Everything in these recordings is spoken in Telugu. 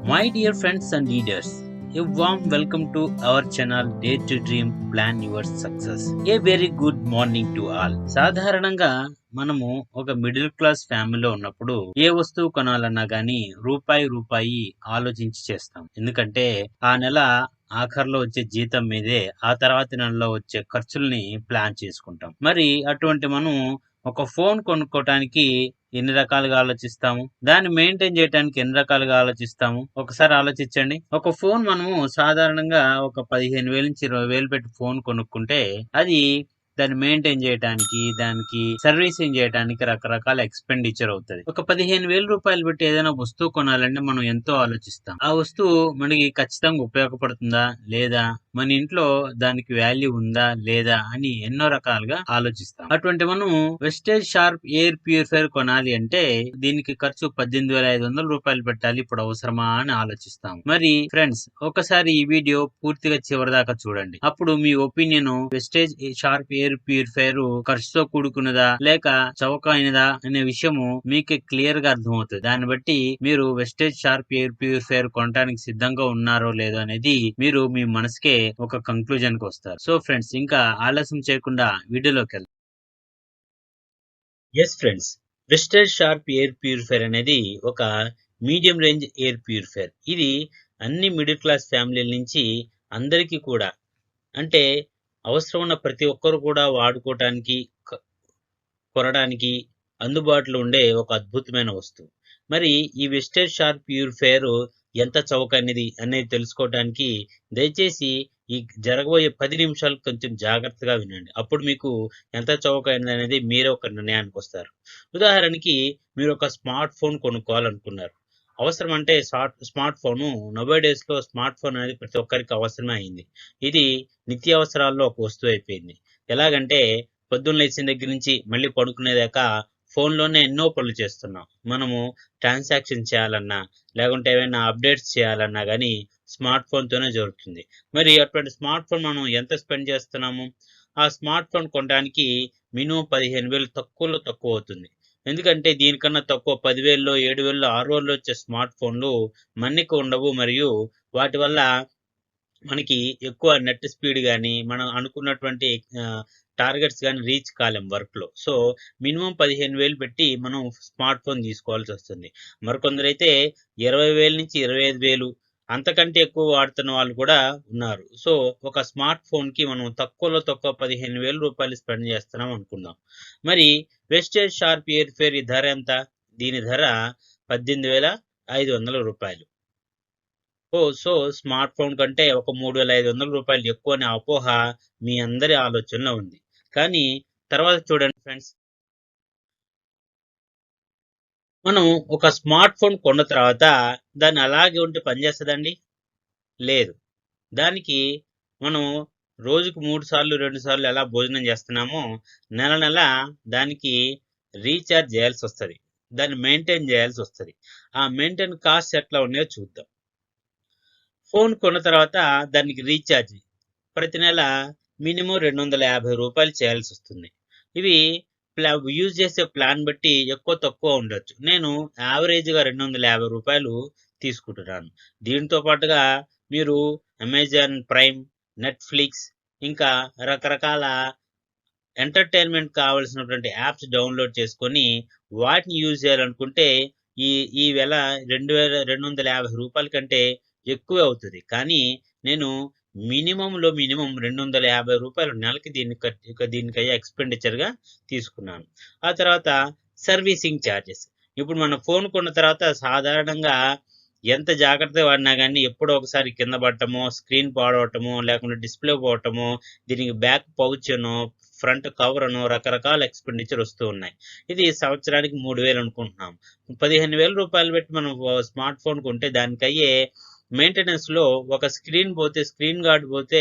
My dear friends and leaders, a warm welcome to our channel Dare to Dream Plan Your Success. A very good morning to all. సాధారణంగా మనము ఒక మిడిల్ క్లాస్ ఫ్యామిలీలో ఉన్నప్పుడు ఏ వస్తువు కొనాలన్నా గానీ రూపాయి ఆలోచించి చేస్తాం. ఎందుకంటే ఆ నెల ఆఖరిలో వచ్చే జీతం మీదే ఆ తర్వాత నెలలో వచ్చే ఖర్చుల్ని ప్లాన్ చేసుకుంటాం. మరి అటువంటి మనం ఒక ఫోన్ కొనుక్కోవటానికి ఎన్ని రకాలుగా ఆలోచిస్తాము, దాన్ని మెయింటైన్ చేయడానికి ఎన్ని రకాలుగా ఆలోచిస్తాము ఒకసారి ఆలోచించండి. ఒక ఫోన్ మనము సాధారణంగా ఒక 15,000 నుంచి 20,000 పెట్టి ఫోన్ కొనుక్కుంటే అది దాన్ని మెయింటైన్ చేయడానికి, దానికి సర్వీసింగ్ చేయడానికి రకరకాల ఎక్స్పెండిచర్ అవుతుంది. ఒక 15,000 రూపాయలు పెట్టి ఏదైనా వస్తువు కొనాలంటే మనం ఎంతో ఆలోచిస్తాం. ఆ వస్తువు మనకి ఖచ్చితంగా ఉపయోగపడుతుందా లేదా, మన ఇంట్లో దానికి వాల్యూ ఉందా లేదా అని ఎన్నో రకాలుగా ఆలోచిస్తాం. అటువంటి మనం వెస్టేజ్ షార్ప్ ఎయిర్ ప్యూరిఫైర్ కొనాలి అంటే దీనికి ఖర్చు 18,500 రూపాయలు పెట్టాలి, ఇప్పుడు అవసరమా అని ఆలోచిస్తాం. మరి ఫ్రెండ్స్, ఒకసారి ఈ వీడియో పూర్తిగా చివరి దాకా చూడండి. అప్పుడు మీ opinion wastage Sharp air purifier ఖర్చుతో కూడుకున్నదా లేక చౌక అయినదా అనే విషయము మీకు క్లియర్ గా అర్థమవుతుంది. దాన్ని బట్టి మీరు వెస్టేజ్ షార్ప్ ఎయిర్ ప్యూరిఫైర్ కొనడానికి సిద్ధంగా ఉన్నారో లేదో అనేది మీరు మీ మనసుకే ఒక కంక్లూజన్ కి వస్తారు. సో ఫ్రెండ్స్, ఇంకా ఆలస్యం చేయకుండా వీడియోలోకి వెళ్దాం. Yes friends, Vestige Sharp air purifier అనేది ఒక మీడియం రేంజ్ ఎయిర్ ప్యూరిఫైర్. ఇది అన్ని మిడిల్ క్లాస్ ఫ్యామిలీల నుంచి అందరికీ కూడా, అంటే అవసరం ఉన్న ప్రతి ఒక్కరు కూడా వాడుకోవటానికి, కొనడానికి అందుబాటులో ఉండే ఒక అద్భుతమైన వస్తువు. మరి ఈ వెస్టేజ్ షార్ప్ ప్యూరిఫైర్ ఎంత అనేది తెలుసుకోవడానికి దయచేసి ఈ జరగబోయే 10 నిమిషాలు కొంచెం జాగ్రత్తగా వినండి. అప్పుడు మీకు ఎంత చౌకైనది అనేది మీరే ఒక నిర్ణయానికి వస్తారు. ఉదాహరణకి, మీరు ఒక స్మార్ట్ ఫోన్ కొనుక్కోవాలనుకున్నారు. అవసరం అంటే స్మార్ట్ ఫోను నోబై డేస్ లో స్మార్ట్ ఫోన్ అనేది ప్రతి ఒక్కరికి అవసరమే అయింది. ఇది నిత్యావసరాల్లో ఒక వస్తువు అయిపోయింది. ఎలాగంటే పొద్దున్న లేచిన దగ్గర నుంచి మళ్ళీ పడుకునేదాకా ఫోన్లోనే ఎన్నో పనులు చేస్తున్నాం. మనము ట్రాన్సాక్షన్ చేయాలన్నా, లేకుంటే ఏమైనా అప్డేట్స్ చేయాలన్నా కానీ స్మార్ట్ ఫోన్తోనే జరుగుతుంది. మరి అటువంటి స్మార్ట్ ఫోన్ మనం ఎంత స్పెండ్ చేస్తున్నాము? ఆ స్మార్ట్ ఫోన్ కొనడానికి మినిమం 15,000 తక్కువలో తక్కువ అవుతుంది. ఎందుకంటే దీనికన్నా తక్కువ 10,000, 7,000, 6,000 వచ్చే స్మార్ట్ ఫోన్లు మన్నిక ఉండవు. మరియు వాటి వల్ల మనకి ఎక్కువ నెట్ స్పీడ్ కానీ, మనం అనుకున్నటువంటి టార్గెట్స్ కానీ రీచ్ కాలేం వర్క్లో. సో మినిమం 15,000 పెట్టి మనం స్మార్ట్ ఫోన్ తీసుకోవాల్సి వస్తుంది. మరికొందరైతే 20,000 నుంచి 25,000 అంతకంటే ఎక్కువ వాడుతున్న వాళ్ళు కూడా ఉన్నారు. సో ఒక స్మార్ట్ ఫోన్కి మనం తక్కువలో తక్కువ 15,000 రూపాయలు స్పెండ్ చేస్తున్నాం అనుకుందాం. మరి వెస్టేజ్ షార్ప్ ఎయిర్ ఫేర్ ధర ఎంత? దీని ధర 18,500 రూపాయలు. సో స్మార్ట్ ఫోన్ కంటే ఒక 3,500 రూపాయలు ఎక్కువ అనే అపోహ మీ అందరి ఆలోచనలో ఉంది. కానీ తర్వాత చూడండి ఫ్రెండ్స్, మనం ఒక స్మార్ట్ ఫోన్ కొన్న తర్వాత దాన్ని అలాగే ఉంటే పనిచేస్తుందండి? లేదు. దానికి మనం రోజుకు 3 సార్లు 2 సార్లు ఎలా భోజనం చేస్తున్నామో నెల దానికి రీఛార్జ్ చేయాల్సి వస్తుంది, దాన్ని మెయింటైన్ చేయాల్సి వస్తుంది. ఆ మెయింటైన్ కాస్ట్ ఎట్లా ఉన్నాయో చూద్దాం. ఫోన్ కొన్న తర్వాత దానికి రీఛార్జ్ ప్రతి నెల మినిమం 250 రూపాయలు చేయాల్సి వస్తుంది. ఇవి యూజ్ చేసే ప్లాన్ బట్టి ఎక్కువ తక్కువ ఉండొచ్చు. నేను యావరేజ్గా 250 రూపాయలు తీసుకుంటున్నాను. దీంతో పాటుగా మీరు అమెజాన్ ప్రైమ్, నెట్ఫ్లిక్స్, ఇంకా రకరకాల ఎంటర్టైన్మెంట్ కావాల్సినటువంటి యాప్స్ డౌన్లోడ్ చేసుకొని వాటిని యూజ్ చేయాలనుకుంటే ఈ వేళ 2,250 రూపాయల కంటే ఎక్కువే అవుతుంది. కానీ నేను మినిమం 250 రూపాయలు నెలకి దీనికయ్యే ఎక్స్పెండిచర్గా తీసుకున్నాను. ఆ తర్వాత సర్వీసింగ్ ఛార్జెస్. ఇప్పుడు మన ఫోన్ కొన్న తర్వాత సాధారణంగా ఎంత జాగ్రత్తగా వాడినా కానీ ఎప్పుడో ఒకసారి కింద పడటమో, స్క్రీన్ పాడవటమో, లేకుంటే డిస్ప్లే పోవటమో, దీనికి బ్యాక్ పౌచ్ అనో, ఫ్రంట్ కవర్ అనో రకరకాల ఎక్స్పెండిచర్ వస్తూ ఉన్నాయి. ఇది సంవత్సరానికి 3,000 అనుకుంటున్నాం. 15,000 రూపాయలు పెట్టి మనం స్మార్ట్ ఫోన్ కొంటే దానికి అయ్యే మెయింటెనెన్స్ లో ఒక స్క్రీన్ పోతే, స్క్రీన్ గార్డ్ పోతే,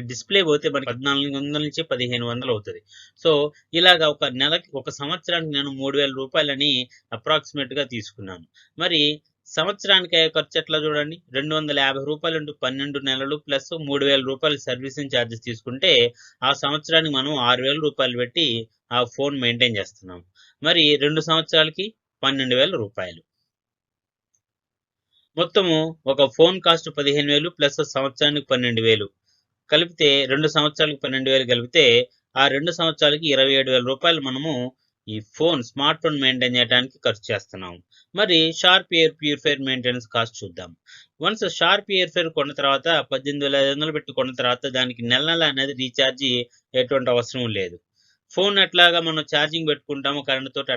డిస్ప్లే పోతే మనకి 1,400 నుంచి 1,500 అవుతుంది. సో ఇలాగా ఒక నెలకి, ఒక సంవత్సరానికి నేను 3,000 రూపాయలని అప్రాక్సిమేట్ గా తీసుకున్నాను. మరి సంవత్సరానికి అయ్యే ఖర్చు ఎట్లా చూడండి? 250 రూపాయలు 12 నెలలు ప్లస్ 3,000 రూపాయలు సర్వీసింగ్ ఛార్జెస్ తీసుకుంటే ఆ సంవత్సరానికి మనం 6,000 రూపాయలు పెట్టి ఆ ఫోన్ మెయింటైన్ చేస్తున్నాం. మరి 2 సంవత్సరాలకి 12,000 రూపాయలు. మొత్తము ఒక ఫోన్ కాస్ట్ 15,000 ప్లస్ సంవత్సరానికి 12,000 కలిపితే 2 సంవత్సరాలకు 12,000 కలిపితే ఆ 2 సంవత్సరాలకి 27,000 రూపాయలు మనము ఈ స్మార్ట్ ఫోన్ మెయింటైన్ చేయడానికి ఖర్చు చేస్తున్నాం. మరి sharp air purifier maintenance cost చూద్దాం. వన్స్ షార్ప్ ఎయిర్ ప్యూరిఫైర్ కొన్న తర్వాత 18,500 పెట్టి కొన్న తర్వాత దానికి నెల అనేది రీఛార్జ్ ఎటువంటి అవసరం లేదు. ఫోన్ ఎట్లాగా మనం ఛార్జింగ్ పెట్టుకుంటాము కరెంట్ తోటి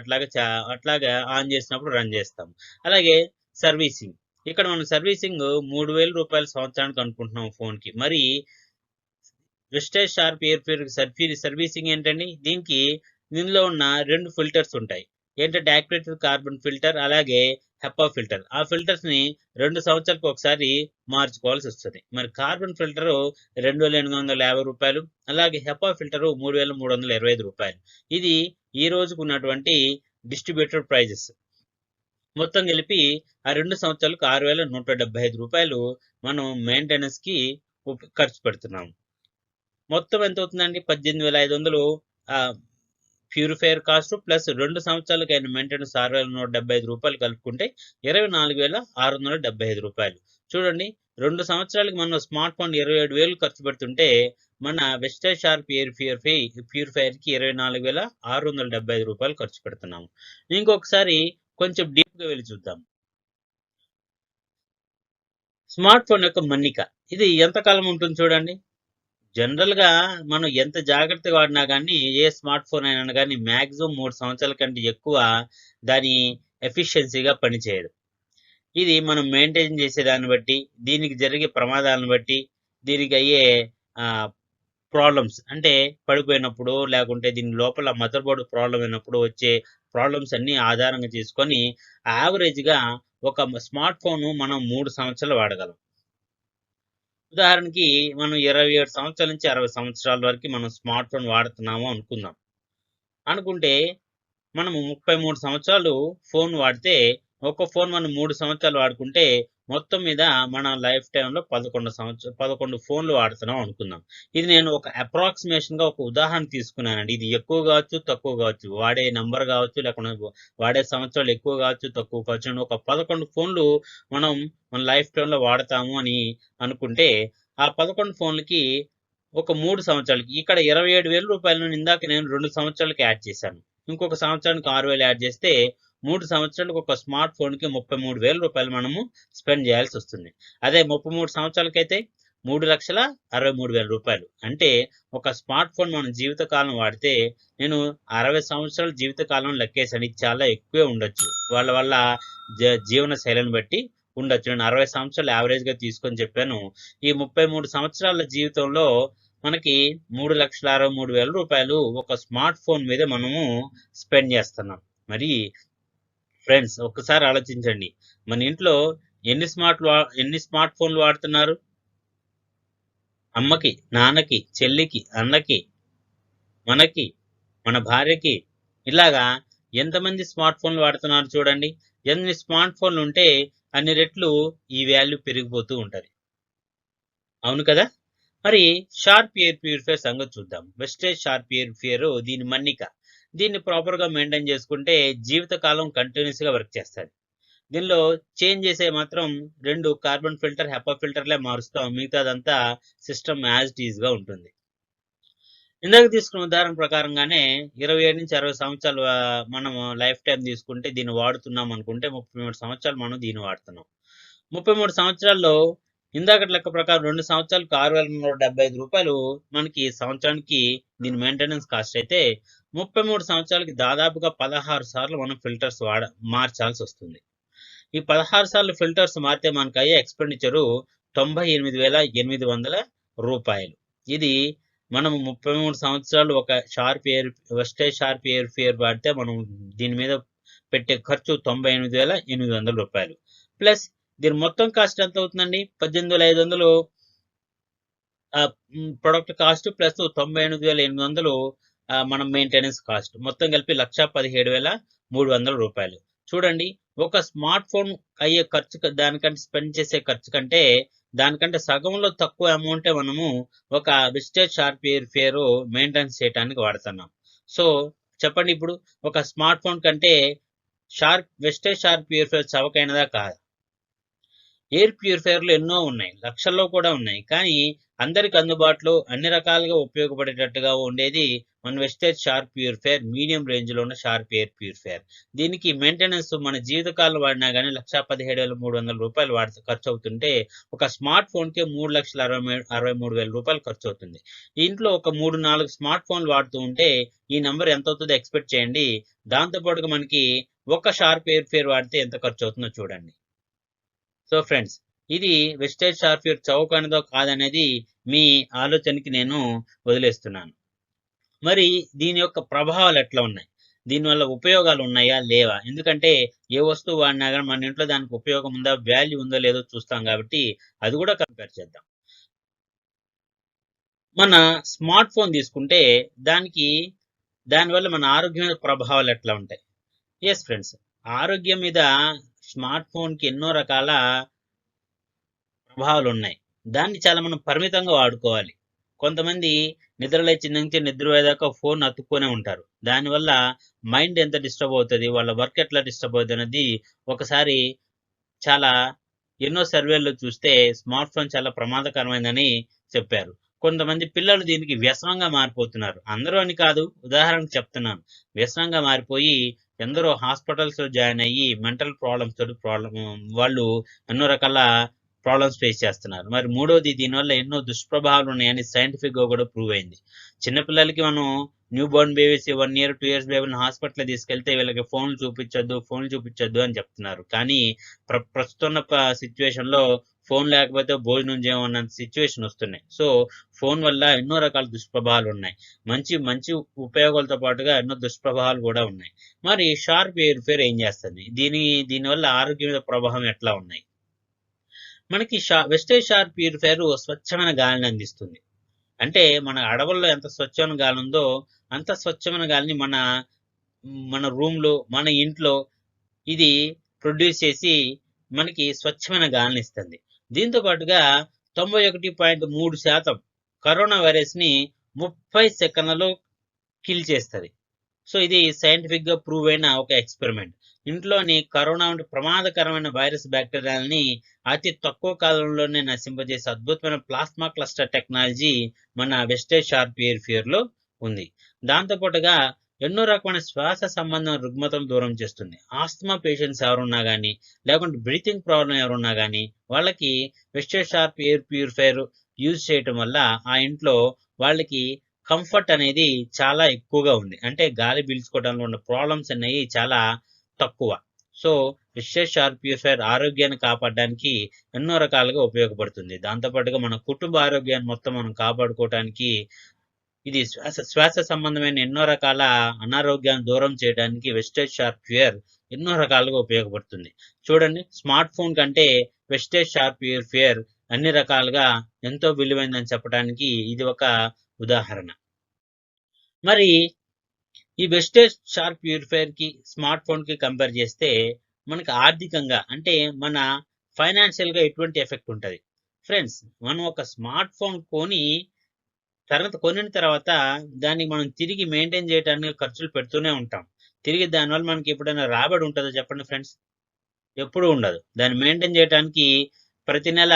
అట్లాగా ఆన్ చేసినప్పుడు రన్ చేస్తాం. అలాగే సర్వీసింగ్, ఇక్కడ మనం సర్వీసింగ్ 3,000 రూపాయలు సంవత్సరానికి అనుకుంటున్నాం ఫోన్ కి. మరి Vestige Sharp air purifier servicing ఏంటండి? దీనిలో ఉన్న 2 ఫిల్టర్స్ ఉంటాయి. ఏంటంటే యాక్టివేటెడ్ కార్బన్ ఫిల్టర్, అలాగే హెపా ఫిల్టర్. ఆ ఫిల్టర్స్ ని 2 సంవత్సరాలకు ఒకసారి మార్చుకోవాల్సి వస్తుంది. మరి కార్బన్ ఫిల్టర్ 2,850 రూపాయలు, అలాగే హెపా ఫిల్టర్ 3,325 రూపాయలు. ఇది ఈ రోజుకు ఉన్నటువంటి డిస్ట్రిబ్యూటర్ ప్రైజెస్. మొత్తం కలిపి ఆ 2 సంవత్సరాలకు 6,175 రూపాయలు మనం మెయింటెనెన్స్ కి ఖర్చు పెడుతున్నాం. మొత్తం ఎంత అవుతుందండి? 18,500 ప్యూరిఫైయర్ కాస్ట్ ప్లస్ 2 సంవత్సరాలకు అయిన మెయింటెనెన్స్ 6,175 రూపాయలు కలుపుకుంటే 24,675 రూపాయలు. చూడండి, 2 సంవత్సరాలకి మనం స్మార్ట్ ఫోన్ 27,000 ఖర్చు పెడుతుంటే మన వెస్టేజ్ షార్ప్ ఎయిర్ ప్యూరిఫైయర్ కి 24,675 రూపాయలు ఖర్చు పెడుతున్నాము. ఇంకొకసారి కొంచెం డీప్ గా వెళ్ళి చూద్దాం. స్మార్ట్ ఫోన్ యొక్క మన్నిక ఇది ఎంతకాలం ఉంటుంది చూడండి. జనరల్ గా మనం ఎంత జాగ్రత్తగా వాడినా కానీ ఏ స్మార్ట్ ఫోన్ అయినా కానీ మాక్సిమం 3 సంవత్సరాల కంటే ఎక్కువ దాని ఎఫిషియన్సీగా పనిచేయదు. ఇది మనం మెయింటైన్ చేసే దాన్ని బట్టి, దీనికి జరిగే ప్రమాదాలను బట్టి, దీనికి అయ్యే ప్రాబ్లమ్స్ అంటే పడిపోయినప్పుడు, లేకుంటే దీని లోపల మదర్ బోర్డు ప్రాబ్లం అయినప్పుడు వచ్చే ప్రాబ్లమ్స్ అన్ని ఆధారంగా చేసుకొని యావరేజ్ గా ఒక స్మార్ట్ ఫోన్ మనం 3 సంవత్సరాలు వాడగలం. ఉదాహరణకి మనం 27 సంవత్సరాల నుంచి 60 సంవత్సరాల వరకు మనం స్మార్ట్ ఫోన్ వాడుతున్నాము అనుకుంటే మనము 33 సంవత్సరాలు ఫోన్ వాడితే, ఒక్క ఫోన్ మనం 3 సంవత్సరాలు వాడుకుంటే మొత్తం మీద మన లైఫ్ టైంలో 11 ఫోన్లు వాడుతున్నాం అనుకుందాం. ఇది నేను ఒక అప్రాక్సిమేషన్ గా ఒక ఉదాహరణ తీసుకున్నానండి. ఇది ఎక్కువ కావచ్చు, తక్కువ కావచ్చు, వాడే నంబర్ కావచ్చు, లేకుండా వాడే సంవత్సరాలు ఎక్కువ కావచ్చు, తక్కువ కావచ్చు. ఒక 11 ఫోన్లు మనం మన లైఫ్ టైంలో వాడతాము అని అనుకుంటే ఆ 11 ఫోన్లకి ఒక 3 సంవత్సరాలకి ఇక్కడ 27,000 రూపాయలను ఇందాక నేను 2 సంవత్సరాలకి యాడ్ చేశాను. ఇంకొక సంవత్సరానికి 6,000 యాడ్ చేస్తే 3 సంవత్సరాలకు ఒక స్మార్ట్ ఫోన్ కి 33,000 రూపాయలు మనము స్పెండ్ చేయాల్సి వస్తుంది. అదే 33 సంవత్సరాలకైతే 3,63,000 రూపాయలు. అంటే ఒక స్మార్ట్ ఫోన్ మనం జీవితకాలం వాడితే, నేను 60 సంవత్సరాల జీవితకాలం లెక్కేసాను. ఇది చాలా ఎక్కువే ఉండొచ్చు, వాళ్ళ జీవన శైలిని బట్టి ఉండొచ్చు. నేను 60 సంవత్సరాలు యావరేజ్ గా తీసుకొని చెప్పాను. ఈ 33 సంవత్సరాల జీవితంలో మనకి 3,63,000 రూపాయలు ఒక స్మార్ట్ ఫోన్ మీద మనము స్పెండ్ చేస్తున్నాం. మరి ఫ్రెండ్స్, ఒక్కసారి ఆలోచించండి, మన ఇంట్లో ఎన్ని స్మార్ట్ ఫోన్లు వాడుతున్నారు? అమ్మకి, నాన్నకి, చెల్లికి, అన్నకి, మనకి, మన భార్యకి, ఇలాగా ఎంతమంది స్మార్ట్ ఫోన్లు వాడుతున్నారు చూడండి. ఎన్ని స్మార్ట్ ఫోన్లు ఉంటే అన్ని రెట్లు ఈ వాల్యూ పెరిగిపోతూ ఉంటది. అవును కదా? మరి షార్ప్ ఎయిర్ ప్యూరిఫైయర్ సంగతి చూద్దాం. వెస్టేజ్ షార్ప్ ఎయిర్ ప్యూరిఫైయర్ దీని మన్నిక. దీన్ని ప్రాపర్ గా మెయింటైన్ చేసుకుంటే జీవితకాలం కంటిన్యూస్ గా వర్క్ చేస్తుంది. దీనిలో చేంజ్ చేసే మాత్రం 2 కార్బన్ ఫిల్టర్, హెపా ఫిల్టర్లే మారుస్తాం. మిగతాదంతా సిస్టమ్ యాజ్ ఇట్ ఈజ్ గా ఉంటుంది. ఇందాక తీసుకున్న ఉదాహరణ ప్రకారంగానే 27 నుంచి 60 సంవత్సరాలు మనం లైఫ్ టైం తీసుకుంటే దీన్ని వాడుతున్నాం అనుకుంటే 33 సంవత్సరాలు మనం దీన్ని వాడుతున్నాం. 33 సంవత్సరాల్లో ఇందాకటి లెక్క ప్రకారం 2 సంవత్సరాలకు 6,175 రూపాయలు మనకి సంవత్సరానికి దీని మెయింటెనెన్స్ కాస్ట్ అయితే, 33 సంవత్సరాలకి దాదాపుగా 16 సార్లు మనం ఫిల్టర్స్ మార్చాల్సి వస్తుంది. ఈ 16 సార్లు ఫిల్టర్స్ మారితే మనకు అయ్యే ఎక్స్పెండిచరు 98,800 రూపాయలు. ఇది మనం 33 సంవత్సరాలు ఒక వెస్టేజ్ షార్ప్ ఎయిర్ ప్యూరిఫైయర్ వాడితే మనం దీని మీద పెట్టే ఖర్చు 98,800 రూపాయలు. ప్లస్ దీని మొత్తం కాస్ట్ ఎంత అవుతుందండి? 18,500 ప్రొడక్ట్ కాస్ట్ ప్లస్ 98,800 మనం మెయింటెనెన్స్ కాస్ట్, మొత్తం కలిపి 1,17,300 రూపాయలు. చూడండి, ఒక స్మార్ట్ ఫోన్ అయ్యే ఖర్చు దానికంటే స్పెండ్ చేసే ఖర్చు కంటే దానికంటే సగంలో తక్కువ అమౌంటే మనము ఒక Vestige Sharp air purifier maintenance చేయడానికి వాడుతున్నాం. సో చెప్పండి, ఇప్పుడు ఒక స్మార్ట్ ఫోన్ కంటే వెస్టేజ్ షార్ప్ ఎయిర్ ప్యూరిఫైయర్ చవకైనదా కాదా? ఎయిర్ ప్యూరిఫైయర్లు ఎన్నో ఉన్నాయి, లక్షల్లో కూడా ఉన్నాయి. కానీ అందరికి అందుబాటులో అన్ని రకాలుగా ఉపయోగపడేటట్టుగా ఉండేది మన Vestige Sharp purifier, medium range లో ఉన్న షార్ప్ ఎయిర్ ప్యూరిఫైయర్. దీనికి మెయింటెనెన్స్ మన జీవితకాలం వాడినా కానీ 1,17,300 రూపాయలు ఖర్చు అవుతుంటే, ఒక స్మార్ట్ ఫోన్ కి 3,63,000 ఖర్చు అవుతుంది. ఇంట్లో ఒక 3-4 స్మార్ట్ ఫోన్లు వాడుతూ ఉంటే ఈ నంబర్ ఎంత అవుతుందో ఎక్స్పెక్ట్ చేయండి. దాంతో పాటుగా మనకి ఒక షార్ప్ ఎయిర్ ప్యూరిఫైయర్ వాడితే ఎంత ఖర్చు అవుతుందో చూడండి. సో ఫ్రెండ్స్, ఇది వెస్టేజ్ షార్ప్వేర్ చౌకైనదో కాదనేది మీ ఆలోచనకి నేను వదిలేస్తున్నాను. మరి దీని యొక్క ప్రభావాలు ఎట్లా ఉన్నాయి, దీనివల్ల ఉపయోగాలు ఉన్నాయా లేవా? ఎందుకంటే ఏ వస్తువు వాడినా కానీ మన ఇంట్లో దానికి ఉపయోగం ఉందా, వాల్యూ ఉందో లేదో చూస్తాం కాబట్టి అది కూడా కంపేర్ చేద్దాం. మన స్మార్ట్ ఫోన్ తీసుకుంటే దానివల్ల మన ఆరోగ్యం మీద ప్రభావాలు ఎట్లా ఉంటాయి? ఎస్ ఫ్రెండ్స్, ఆరోగ్యం మీద స్మార్ట్ ఫోన్ కి ఎన్నో రకాల ప్రభావాలు ఉన్నాయి. దాన్ని చాలా మనం పరిమితంగా వాడుకోవాలి. కొంతమంది నిద్ర లేచిన నుంచి నిద్రపోయేదాకా ఫోన్ అతుక్కొనే ఉంటారు. దానివల్ల మైండ్ ఎంత డిస్టర్బ్ అవుతుంది, వాళ్ళ వర్క్ ఎట్లా డిస్టర్బ్ అవుతుంది అనేది ఒకసారి చాలా ఎన్నో సర్వేల్లో చూస్తే స్మార్ట్ ఫోన్ చాలా ప్రమాదకరమైందని చెప్పారు. కొంతమంది పిల్లలు దీనికి వ్యసనంగా మారిపోతున్నారు. అందరూ అని కాదు, ఉదాహరణకు చెప్తున్నాను. వ్యసనంగా మారిపోయి ఎందరో హాస్పిటల్స్ లో జాయిన్ అయ్యి మెంటల్ ప్రాబ్లమ్స్ తోటి వాళ్ళు ఎన్నో రకాల ప్రాబ్లమ్స్ ఫేస్ చేస్తున్నారు. మరి మూడోది, దీనివల్ల ఎన్నో దుష్ప్రభావాలు ఉన్నాయని సైంటిఫిక్ గా కూడా ప్రూవ్ అయింది. చిన్నపిల్లలకి మనం new Born babies 1 year 2 years బేబీని హాస్పిటల్ తీసుకెళ్తే వీళ్ళకి ఫోన్లు చూపించొద్దు అని చెప్తున్నారు. కానీ ప్రస్తుతం సిచ్యువేషన్ లో ఫోన్ లేకపోతే భోజనం చేయమన్న సిచ్యువేషన్ వస్తున్నాయి. సో ఫోన్ వల్ల ఎన్నో రకాల దుష్ప్రభావాలు ఉన్నాయి. మంచి మంచి ఉపయోగాలతో పాటుగా ఎన్నో దుష్ప్రభావాలు కూడా ఉన్నాయి. మరి షార్ప్ ఎయిర్ ఫేర్ ఏం చేస్తుంది, దీనివల్ల ఆరోగ్యం మీద ప్రభావం ఎట్లా ఉన్నాయి? మనకి వెస్టేజ్ షార్ప్ ప్యూరిఫైయర్ స్వచ్ఛమైన గాలిని అందిస్తుంది. అంటే మన అడవుల్లో ఎంత స్వచ్ఛమైన గాలి ఉందో అంత స్వచ్ఛమైన గాలిని మన మన రూమ్ లో, మన ఇంట్లో ఇది ప్రొడ్యూస్ చేసి మనకి స్వచ్ఛమైన గాలిని ఇస్తుంది. దీంతో పాటుగా 91.3% కరోనా వైరస్ ని 30 సెకండ్లలో కిల్ చేస్తుంది. సో ఇది సైంటిఫిక్ గా ప్రూవ్ అయిన ఒక ఎక్స్పెరిమెంట్. ఇంట్లోని కరోనా వంటి ప్రమాదకరమైన వైరస్ బ్యాక్టీరియాలని అతి తక్కువ కాలంలోనే నశింపజేసే అద్భుతమైన ప్లాస్మా క్లస్టర్ టెక్నాలజీ మన వెస్టేజ్ షార్ప్ ఎయిర్ ప్యూరిఫైయర్ లో ఉంది. దాంతో పాటుగా ఎన్నో రకమైన శ్వాస సంబంధం రుగ్మతలు దూరం చేస్తుంది. ఆస్తమా పేషెంట్స్ ఎవరున్నా కానీ, లేకుంటే బ్రీతింగ్ ప్రాబ్లం ఎవరున్నా కానీ, వాళ్ళకి Vestige Sharp air purifier use చేయటం వల్ల ఆ ఇంట్లో వాళ్ళకి కంఫర్ట్ అనేది చాలా ఎక్కువగా ఉంది. అంటే గాలి పీల్చుకోవడంలో ఉన్న ప్రాబ్లమ్స్ అనేవి చాలా తక్కువ. సో వెస్టేజ్ షార్ప్ ప్యూరిఫైయర్ ఆరోగ్యాన్ని కాపాడడానికి ఎన్నో రకాలుగా ఉపయోగపడుతుంది. దాంతోపాటుగా మన కుటుంబ ఆరోగ్యాన్ని మొత్తం మనం కాపాడుకోవడానికి ఇది శ్వాస సంబంధమైన ఎన్నో రకాల అనారోగ్యాన్ని దూరం చేయడానికి వెస్టేజ్ షార్ప్ ప్యూరిఫైయర్ ఎన్నో రకాలుగా ఉపయోగపడుతుంది. చూడండి, స్మార్ట్ ఫోన్ కంటే వెస్టేజ్ షార్ప్ ప్యూరిఫైయర్ అన్ని రకాలుగా ఎంతో విలువైందని చెప్పడానికి ఇది ఒక ఉదాహరణ. మరి ఈ వెస్టేజ్ షార్ప్ ప్యూరిఫైయర్ కి స్మార్ట్ ఫోన్ కి కంపేర్ చేస్తే మనకి ఆర్థికంగా, అంటే మన ఫైనాన్షియల్ గా ఎటువంటి ఎఫెక్ట్ ఉంటుంది? ఫ్రెండ్స్, మనం ఒక స్మార్ట్ ఫోన్ కొనిన తర్వాత దాన్ని మనం తిరిగి మెయింటైన్ చేయడానికి ఖర్చులు పెడుతూనే ఉంటాం. తిరిగి దానివల్ల మనకి ఎప్పుడైనా రాబడి ఉంటుందో చెప్పండి ఫ్రెండ్స్? ఎప్పుడూ ఉండదు. దాన్ని మెయింటైన్ చేయడానికి ప్రతి నెల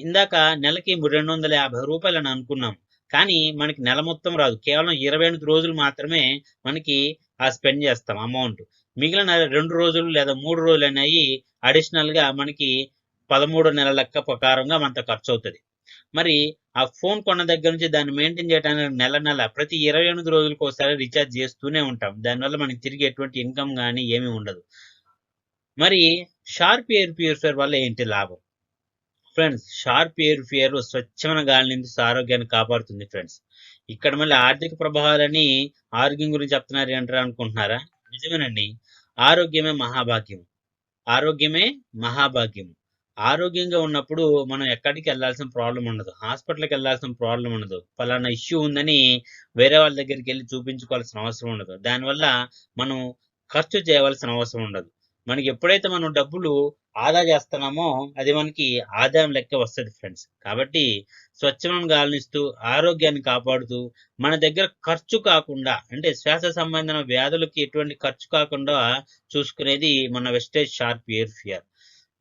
ఇందాక నెలకి 250 రూపాయలు అని అనుకున్నాం. కానీ మనకి నెల మొత్తం రాదు. కేవలం 28 రోజులు మాత్రమే మనకి స్పెండ్ చేస్తాం అమౌంట్. మిగిలిన 2 రోజులు లేదా 3 రోజులు అనేవి అడిషనల్ గా మనకి 13 నెలల లెక్క ప్రకారంగా మనతో ఖర్చు అవుతుంది. మరి ఆ ఫోన్ కొన్న దగ్గర నుంచి దాన్ని మెయింటైన్ చేయడానికి నెల ప్రతి 28 రోజులకు ఒకసారి రీఛార్జ్ చేస్తూనే ఉంటాం. దానివల్ల మనకి తిరిగి ఎటువంటి ఇన్కమ్ కానీ ఏమీ ఉండదు. మరి షార్ప్ ఎయిర్ ప్యూరిఫైయర్ వల్ల ఏంటి లాభం? ఫ్రెండ్స్, షార్ప్ ఎయిర్ ప్యూరిఫైయర్ స్వచ్ఛమైన గాలి నుంచి ఆరోగ్యాన్ని కాపాడుతుంది ఫ్రెండ్స్. ఇక్కడ మళ్ళీ ఆర్థిక ప్రభావాలని ఆరోగ్యం గురించి చెప్తున్నారు అంటారా అనుకుంటున్నారా? నిజమేనండి. ఆరోగ్యమే మహాభాగ్యం. ఆరోగ్యమే మహాభాగ్యం. ఆరోగ్యంగా ఉన్నప్పుడు మనం ఎక్కడికి వెళ్ళాల్సిన ప్రాబ్లం ఉండదు, హాస్పిటల్కి వెళ్ళాల్సిన ప్రాబ్లం ఉండదు, పలానా ఇష్యూ ఉందని వేరే వాళ్ళ దగ్గరికి వెళ్ళి చూపించుకోవాల్సిన అవసరం ఉండదు. దానివల్ల మనం ఖర్చు చేయవలసిన అవసరం ఉండదు. మనకి ఎప్పుడైతే మనం డబ్బులు ఆదా చేస్తున్నామో అది మనకి ఆదాయం లెక్క వస్తుంది ఫ్రెండ్స్. కాబట్టి స్వచ్ఛమైన గాలినిస్తూ ఆరోగ్యాన్ని కాపాడుతూ మన దగ్గర ఖర్చు కాకుండా, అంటే శ్వాస సంబంధమైన వ్యాధులకి ఎటువంటి ఖర్చు కాకుండా చూసుకునేది మన వెస్టేజ్ షార్ప్ ఎయిర్ ప్యూరిఫైయర్.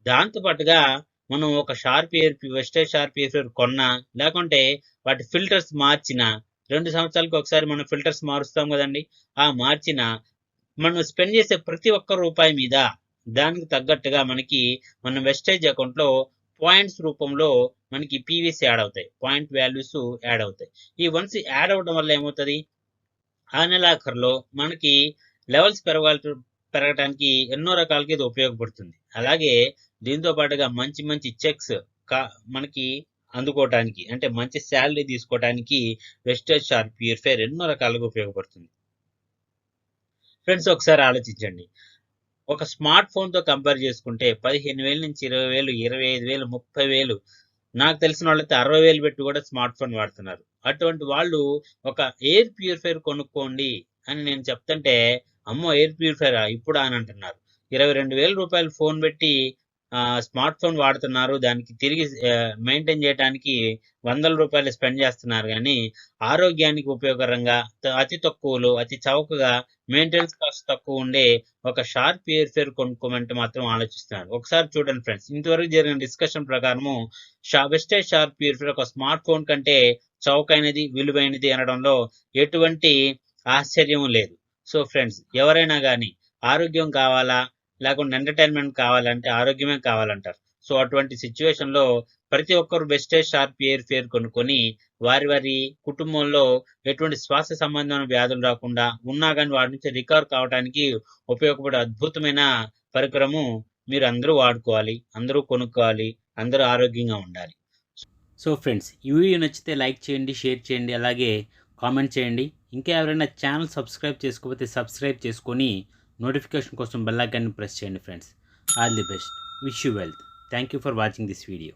దాంతో పాటుగా మనం ఒక వెస్టేజ్ షార్ప్ ఎయిర్ ప్యూరిఫైర్ కొన్నా, లేకుంటే వాటి ఫిల్టర్స్ మార్చిన, 2 సంవత్సరాలకు ఒకసారి మనం ఫిల్టర్స్ మారుస్తాం కదండి. ఆ మార్చిన మనం స్పెండ్ చేసే ప్రతి ఒక్క రూపాయి మీద దానికి తగ్గట్టుగా మనకి మన వెస్టేజ్ అకౌంట్ లో పాయింట్స్ రూపంలో మనకి పీవీసీ యాడ్ అవుతాయి, పాయింట్ వాల్యూస్ యాడ్ అవుతాయి. ఈ వన్స్ యాడ్ అవడం వల్ల ఏమవుతుంది, ఆ నెలాఖరులో మనకి లెవెల్స్ పెరగడానికి ఎన్నో రకాలకి ఇది ఉపయోగపడుతుంది. అలాగే దీంతో పాటుగా మంచి మంచి చెక్స్ మనకి అందుకోవటానికి, అంటే మంచి శాలరీ తీసుకోవడానికి వెస్టేజ్ షార్ప్ ప్యూరిఫైర్ ఎన్నో రకాలుగా ఉపయోగపడుతుంది. ఫ్రెండ్స్, ఒకసారి ఆలోచించండి. ఒక స్మార్ట్ ఫోన్ తో కంపేర్ చేసుకుంటే 15,000 నుంచి 20,000, 25,000, 30,000, నాకు తెలిసిన వాళ్ళైతే 60,000 పెట్టి కూడా స్మార్ట్ ఫోన్ వాడుతున్నారు. అటువంటి వాళ్ళు ఒక ఎయిర్ ప్యూరిఫైర్ కొనుక్కోండి అని నేను చెప్తుంటే, అమ్మో ఎయిర్ ప్యూరిఫైరా ఇప్పుడా అని అంటున్నారు. 22,000 రూపాయలు ఫోన్ పెట్టి స్మార్ట్ ఫోన్ వాడుతున్నారు, దానికి తిరిగి మెయింటైన్ చేయడానికి వందల రూపాయలు స్పెండ్ చేస్తున్నారు. కానీ ఆరోగ్యానికి ఉపయోగకరంగా అతి తక్కువలో అతి చౌకగా మెయింటెనెన్స్ కాస్ట్ తక్కువ ఉండే ఒక షార్ప్ ఎయిర్ ఫేర్ కొనుక్కోమంటే మాత్రం ఆలోచిస్తున్నారు. ఒకసారి చూడండి ఫ్రెండ్స్, ఇంతవరకు జరిగిన డిస్కషన్ ప్రకారము వెస్టేజ్ షార్ప్ ప్యూరిఫైర్ ఒక స్మార్ట్ ఫోన్ కంటే చౌకైనది, విలువైనది అనడంలో ఎటువంటి ఆశ్చర్యం లేదు. సో ఫ్రెండ్స్, ఎవరైనా కానీ ఆరోగ్యం కావాలా, లేకుంటే ఎంటర్టైన్మెంట్ కావాలంటే ఆరోగ్యమే కావాలంటారు. సో అటువంటి సిచ్యువేషన్ లో ప్రతి ఒక్కరు వెస్టేజ్ షార్ప్ ఎయిర్ ఫేర్ కొనుక్కొని వారి వారి కుటుంబంలో ఎటువంటి శ్వాస సంబంధమైన వ్యాధులు రాకుండా ఉన్నా కానీ వాటి నుంచి రికవర్ కావడానికి ఉపయోగపడే అద్భుతమైన పరికరము మీరు అందరూ వాడుకోవాలి, అందరూ కొనుక్కోవాలి, అందరూ ఆరోగ్యంగా ఉండాలి. సో ఫ్రెండ్స్, ఈ వీడియో నచ్చితే లైక్ చేయండి, షేర్ చేయండి, అలాగే కామెంట్ చేయండి. ఇంకా ఎవరైనా ఛానల్ సబ్స్క్రైబ్ చేసుకోకపోతే సబ్స్క్రైబ్ చేసుకొని నోటిఫికేషన్ కోసం బెల్ ఐకాన్ని ప్రెస్ చేయండి friends. All the best, wish you wealth. Thank you for watching this video.